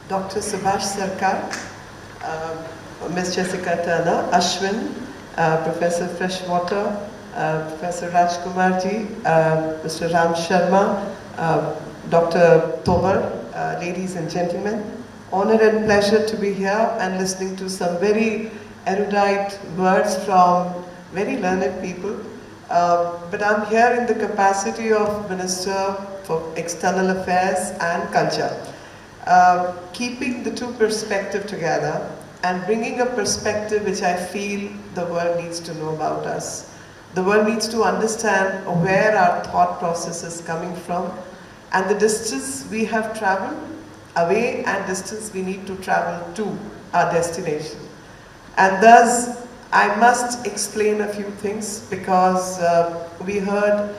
Dr. Subhash Sarkar, Ms. Jessica Turner, Ashwin, Professor Freshwater, Professor Rajkumar ji, Mr. Ram Sharma, Dr. Tomar, ladies and gentlemen. Honor and pleasure to be here and listening to some very erudite words from very learned people. But I'm here in the capacity of Minister for External Affairs and Culture. Keeping the two perspectives together and bringing a perspective which I feel the world needs to know about us. The world needs to understand where our thought process is coming from and the distance we have traveled away and distance we need to travel to our destination. And thus, I must explain a few things because we heard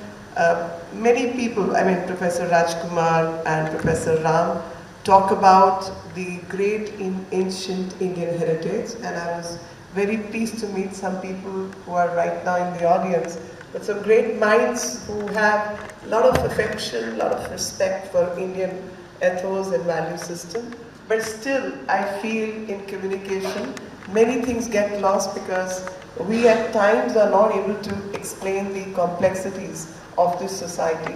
many people, I mean Professor Rajkumar and Professor Ram, talk about the great ancient Indian heritage, and I was very pleased to meet some people who are right now in the audience, but some great minds who have a lot of affection, a lot of respect for Indian ethos and value system. But still, I feel in communication, many things get lost because we at times are not able to explain the complexities of this society.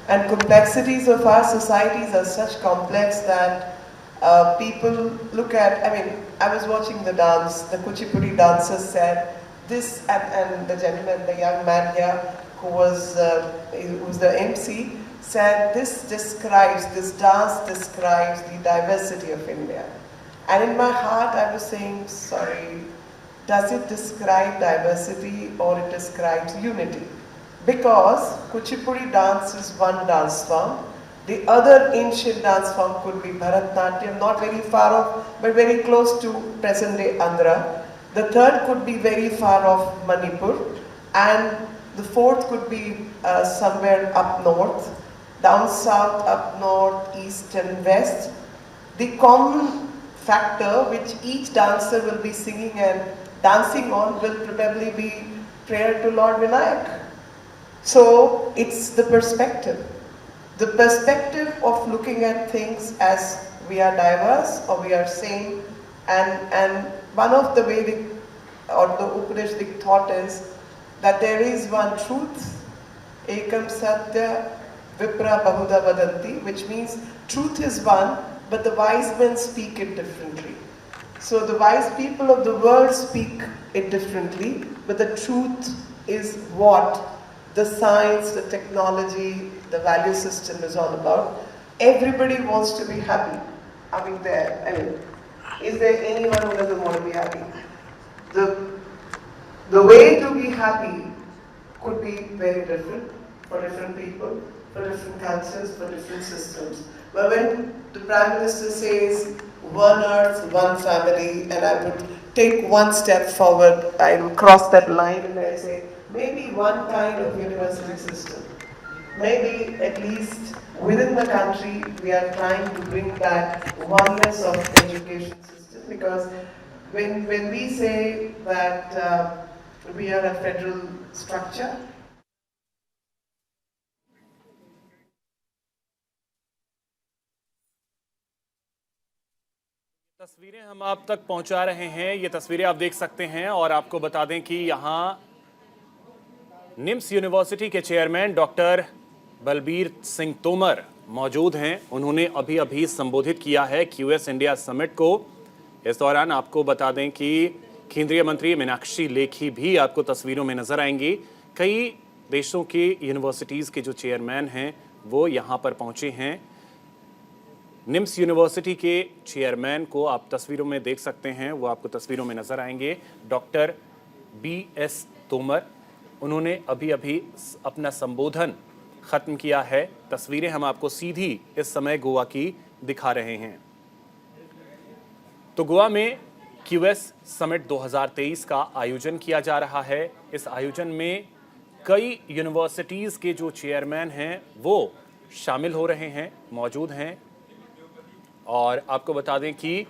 And complexities of our societies are such complex that people look at, I mean, I was watching the dance, the Kuchipudi dancers said this, and the gentleman, the young man here who was the MC, said this dance describes the diversity of India. And in my heart I was saying, sorry, does it describe diversity or it describes unity? Because Kuchipudi dance is one dance form. The other ancient dance form could be Bharatnatyam, not very far off, but very close to present-day Andhra. The third could be very far off Manipur. And the fourth could be somewhere up north, down south, up north, east and west. The common factor which each dancer will be singing and dancing on will probably be prayer to Lord Vinayak. So it's the perspective of looking at things as we are diverse or we are same, and one of the Vedic or the Upanishadic thought is that there is one truth, ekam satya vipra bahuda vadanti, which means truth is one, but the wise men speak it differently. So the wise people of the world speak it differently, but the truth is what the science, the technology, the value system is all about. Everybody wants to be happy. Is there anyone who doesn't want to be happy? The way to be happy could be very different for different people, for different cultures, for different systems. But when the Prime Minister says, one earth, one family, and I would take one step forward, I will cross that line and I say, maybe one kind of university system. Maybe at least within the country we are trying to bring back oneness of education system, because when we say that we are a federal structure, तस्वीरें हम आप तक पहुंचा रहे हैं। ये तस्वीरें आप देख सकते हैं और आपको बता दें कि यहां निम्स यूनिवर्सिटी के चेयरमैन डॉक्टर बलबीर सिंह तोमर मौजूद हैं। उन्होंने अभी संबोधित किया है क्यूएस इंडिया समिट को। इस दौरान आपको बता दें कि केंद्रीय मंत्री मीनाक्षी लेखी भी आपको तस्वीरों में नजर आएंगी। कई देशों की यूनिवर्सिटीज़ के जो चेयरमैन हैं वो यहाँ पर पहुँचे हैं। निम्स यूनिवर्सिटी के चेयरमैन को आप तस्वीरों में देख सकते हैं, वो आपको तस्वीरों में नजर आएंगे, डॉक्टर BS तोमर। उन्होंने अभी अपना संबोधन खत्म किया है। तस्वीरें हम आपको सीधी इस समय गोवा की दिखा रहे हैं। तो गोवा में क्यूएस समिट 2023 का आयोजन किया जा रहा है। इस आयोजन में कई यूनिवर्सिटीज के जो चेयरमैन हैं वो शामिल हो रहे हैं, मौजूद हैं। और आपको बता दें कि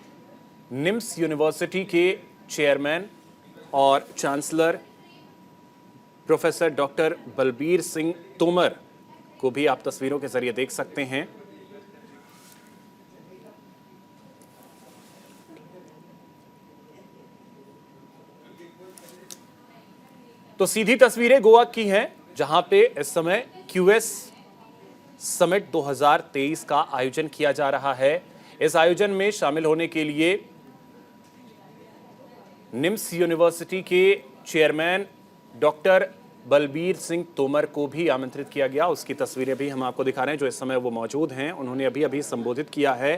निम्स यूनिवर्सिटी के चेयरमैन और chancellor professor doctor Balbir Singh Tomar को भी आप तस्वीरों के जरिए देख सकते हैं। तो सीधी तस्वीरें गोवा की हैं, जहां पे इस समय क्यूएस समिट 2023 का आयोजन किया जा रहा है। इस आयोजन में शामिल होने के लिए निम्स यूनिवर्सिटी के चेयरमैन डॉक्टर बलबीर सिंह तोमर को भी आमंत्रित किया गया। उसकी तस्वीरें भी हम आपको दिखा रहे हैं, जो इस समय वो मौजूद हैं। उन्होंने अभी अभी संबोधित किया है।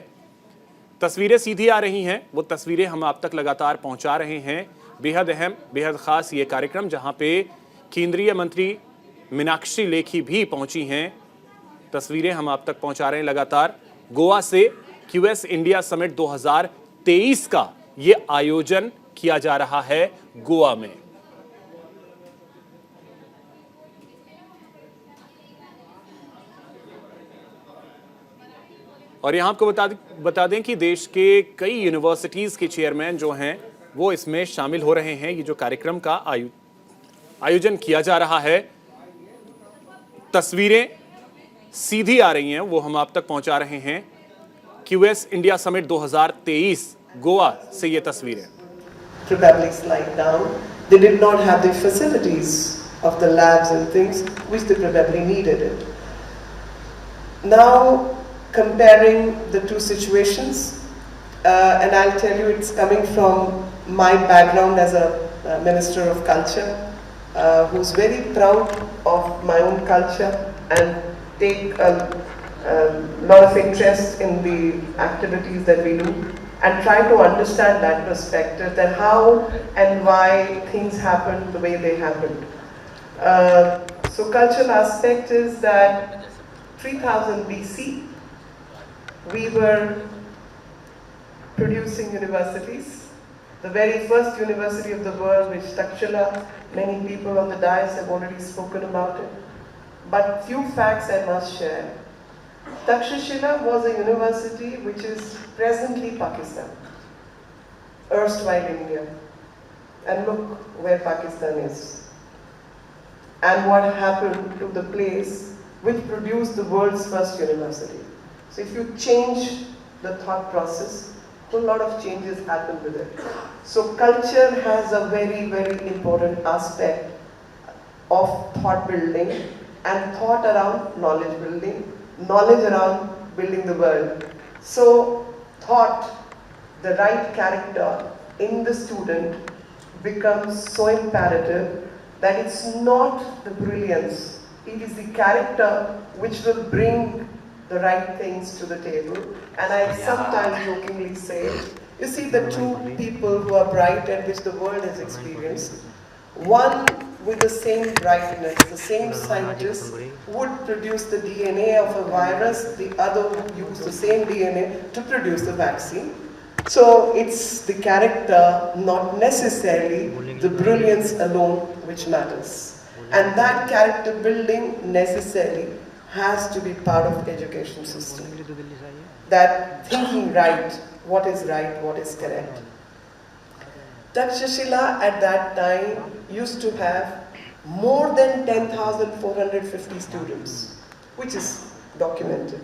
तस्वीरें सीधी आ रही हैं, वो तस्वीरें हम आप तक लगातार पहुंचा रहे हैं। बेहद अहम, बेहद खास ये कार्यक्रम, जहां पे केंद्रीय मंत्री मीनाक्षी लेखी भी पहुंची हैं। तस्वीरें हम आप तक पहुंचा रहे हैं लगातार। गोवा से क्यूएस इंडिया समिट 2023 का ये आयोजन किया जा रहा है गोवा में। और यहां आपको बता दें कि देश के कई यूनिवर्सिटीज के चेयरमैन जो हैं वो इसमें शामिल हो रहे हैं। ये जो कार्यक्रम का आयोजन किया जा रहा है, तस्वीरें सीधी आ रही हैं, वो हम आप तक पहुंचा रहे हैं। क्यूएस इंडिया समिट 2023 गोवा से ये तस्वीरें। Probably slide down. They did not have the facilities of the labs and things which they probably needed it. Now, comparing the two situations, and I'll tell you, it's coming from my background as a Minister of Culture, who's very proud of my own culture and take a lot of interest in the activities that we do, and try to understand that perspective, that how and why things happen the way they happened. So cultural aspect is that 3000 BC, we were producing universities. The very first university of the world, which Takshila, many people on the dais have already spoken about it. But few facts I must share. Takshashila was a university which is presently Pakistan, erstwhile India. And look where Pakistan is. And what happened to the place which produced the world's first university. So if you change the thought process, a lot of changes happen with it. So culture has a very, very important aspect of thought building, and thought around knowledge building, knowledge around building the world. So thought, the right character in the student becomes so imperative that it's not the brilliance, it is the character which will bring the right things to the table. And I sometimes jokingly say, you see the two people who are bright and which the world has experienced, one with the same brightness, the same scientist would produce the DNA of a virus, the other would use the same DNA to produce the vaccine. So it's the character, not necessarily the brilliance alone, which matters. And that character building necessarily has to be part of the education system. That thinking right, what is correct. Takshashila at that time used to have more than 10,450 students, which is documented.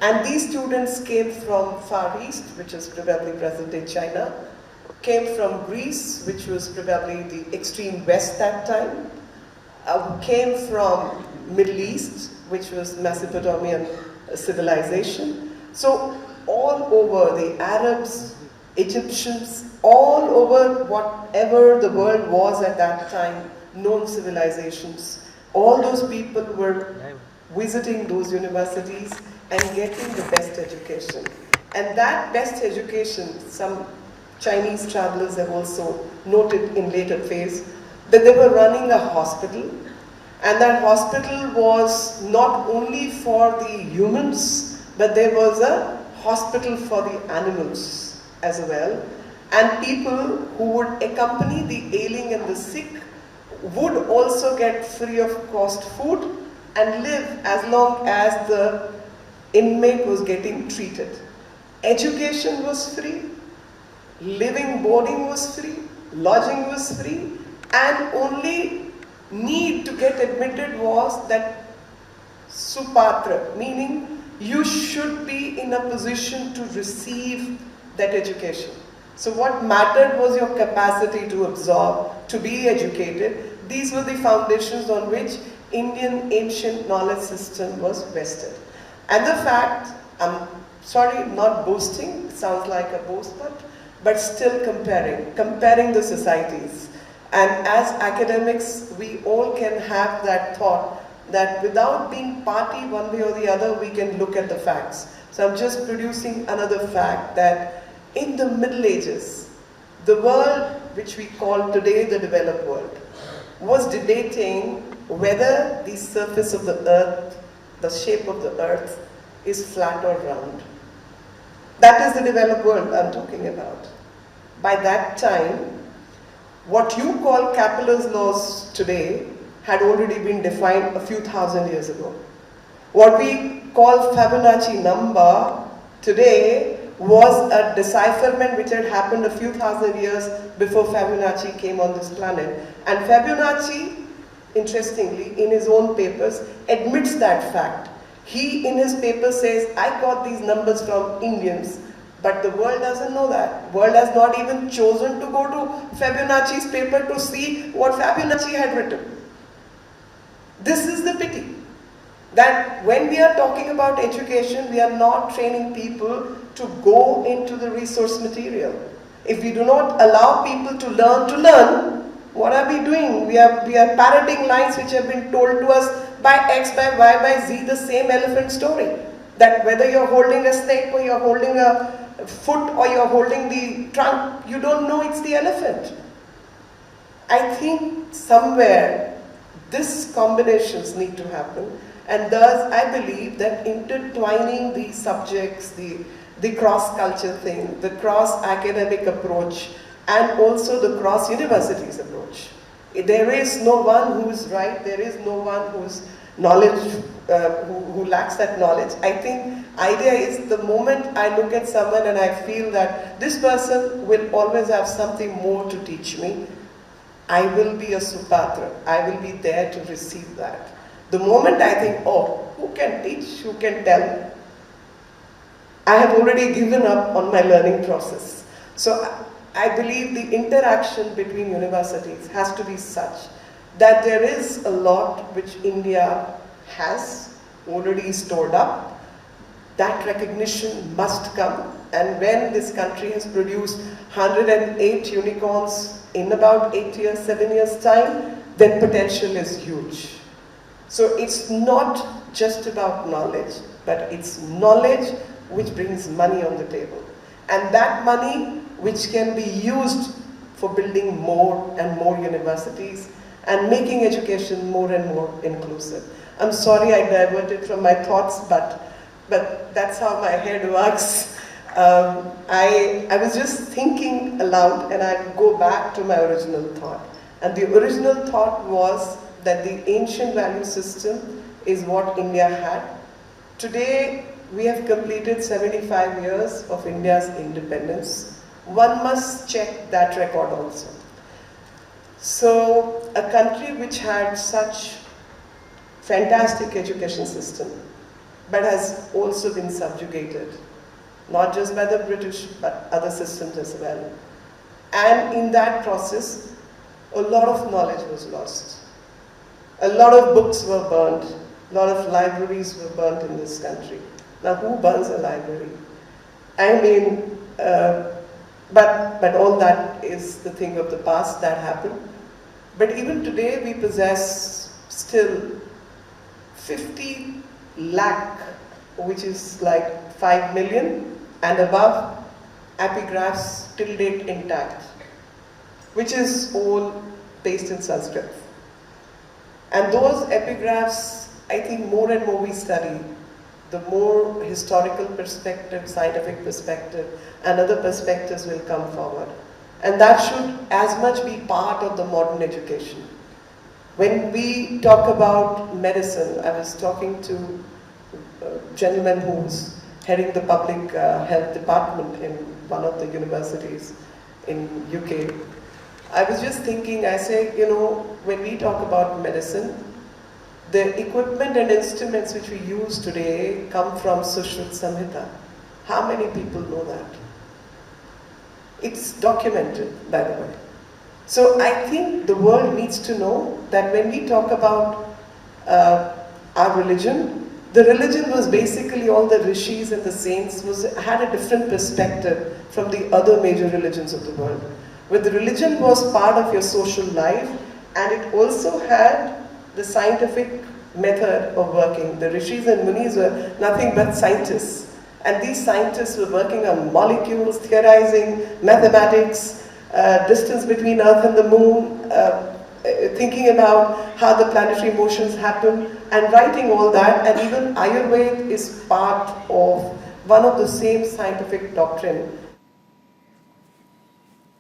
And these students came from Far East, which is probably present-day China, came from Greece, which was probably the extreme west that time, came from Middle East, which was Mesopotamian civilization. So all over, the Arabs, Egyptians, all over whatever the world was at that time, known civilizations, all those people were visiting those universities and getting the best education. And that best education, some Chinese travelers have also noted in later phase, that they were running a hospital, and that hospital was not only for the humans, but there was a hospital for the animals as well. And people who would accompany the ailing and the sick would also get free of cost food and live as long as the inmate was getting treated. Education was free, living, boarding was free, lodging was free, and only need to get admitted was that supatra, meaning you should be in a position to receive that education. So what mattered was your capacity to absorb, to be educated, these were the foundations on which Indian ancient knowledge system was vested. And the fact, I'm sorry, not boasting, it sounds like a boast, but still comparing the societies. And as academics, we all can have that thought that without being party one way or the other, we can look at the facts. So I'm just producing another fact that in the Middle Ages, the world which we call today the developed world was debating whether the surface of the earth, the shape of the earth, is flat or round. That is the developed world I'm talking about. By that time, what you call Kepler's laws today had already been defined a few thousand years ago. What we call Fibonacci number today was a decipherment which had happened a few thousand years before Fibonacci came on this planet. And Fibonacci, interestingly, in his own papers, admits that fact. He, in his paper, says, I got these numbers from Indians, but the world doesn't know that. The world has not even chosen to go to Fibonacci's paper to see what Fibonacci had written. This is the pity, that when we are talking about education, we are not training people to go into the resource material. If we do not allow people to learn, what are we doing? We are parroting lines which have been told to us by X, by Y, by Z, the same elephant story. That whether you're holding a snake or you're holding a foot or you're holding the trunk, you don't know it's the elephant. I think somewhere these combinations need to happen, and thus I believe that intertwining these subjects, the cross-culture thing, the cross-academic approach, and also the cross-universities approach. There is no one who is right, there is no one who's knowledge, who lacks that knowledge. I think idea is the moment I look at someone and I feel that this person will always have something more to teach me, I will be a supatra. I will be there to receive that. The moment I think, oh, who can teach, who can tell, I have already given up on my learning process. So I believe the interaction between universities has to be such that there is a lot which India has already stored up. That recognition must come, and when this country has produced 108 unicorns in about 8 years, 7 years time, then potential is huge. So it's not just about knowledge, but it's knowledge which brings money on the table. And that money which can be used for building more and more universities and making education more and more inclusive. I'm sorry I diverted from my thoughts, but that's how my head works. I was just thinking aloud, and I'll go back to my original thought. And the original thought was that the ancient value system is what India had. Today, we have completed 75 years of India's independence. One must check that record also. So, a country which had such fantastic education system, but has also been subjugated, not just by the British, but other systems as well. And in that process, a lot of knowledge was lost. A lot of books were burned. A lot of libraries were burnt in this country. Now, who burns a library? I mean, but all that is the thing of the past that happened. But even today, we possess still 50 lakh, which is like 5 million and above, epigraphs till date intact, which is all based in Sanskrit. And those epigraphs, I think more and more we study, the more historical perspective, scientific perspective, and other perspectives will come forward. And that should as much be part of the modern education. When we talk about medicine, I was talking to a gentleman who's heading the public health department in one of the universities in UK. I was just thinking, I say, you know, when we talk about medicine, the equipment and instruments which we use today come from Sushruta Samhita. How many people know that? It's documented, by the way. So I think the world needs to know that when we talk about our religion, the religion was basically all the rishis and the saints had a different perspective from the other major religions of the world. Where the religion was part of your social life, and it also had the scientific method of working. The rishis and munis were nothing but scientists. And these scientists were working on molecules, theorizing mathematics, distance between Earth and the Moon, thinking about how the planetary motions happen, and writing all that. And even Ayurveda is part of one of the same scientific doctrine.